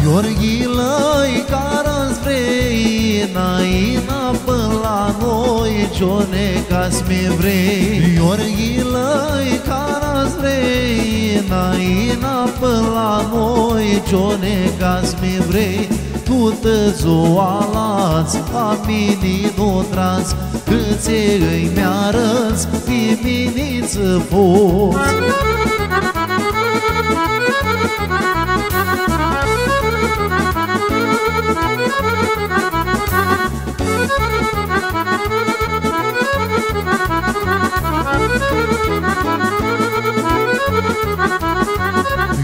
Gheorghilă-i care-ți vrei, înaina până la noi, Cione, ca-ți mi vrei. Gheorghilă-i care-ți vrei, înaina până la noi, Cione, ca-ți mi vrei. Tu tăzualați, la mine nu trans, cât îi mi-arăți, diminiță poți.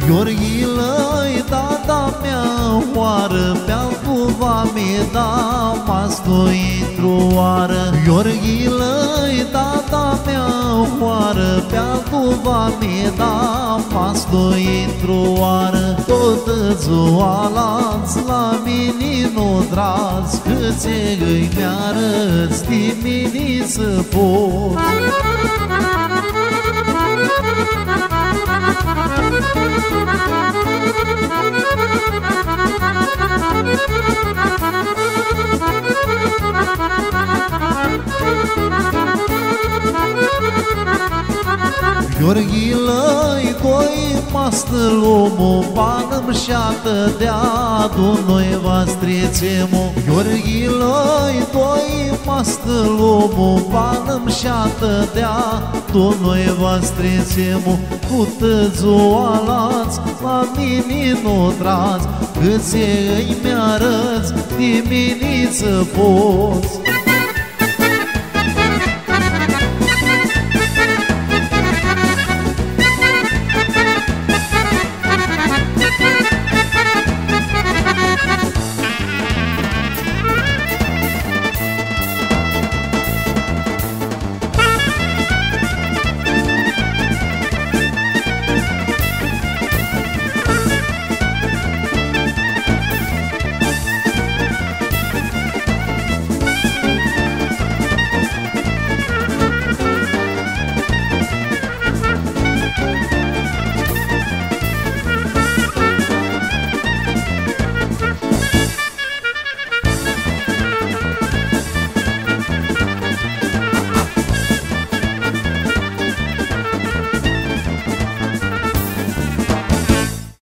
Gheorghilă-i tata mea, oară pe-al cuva mi da, mas nu intru oară. Gheorghilă-i tata mea, oară pe-al cuva mi da, mas nu intru oară. Tot zualați, la mine nu trați, câți îi mi-arăți, diminiță poți. Gheorghilă-i doi mastă lumu, bană-mi șeată de-a du noi vastrițemu. Gheorghilă-i doi mastă lumu, bană-mi șeată de-a du noi vastrițemu. Cu tăzualați, la mine nu trați, câți îi mi-arăți, diminiță poți.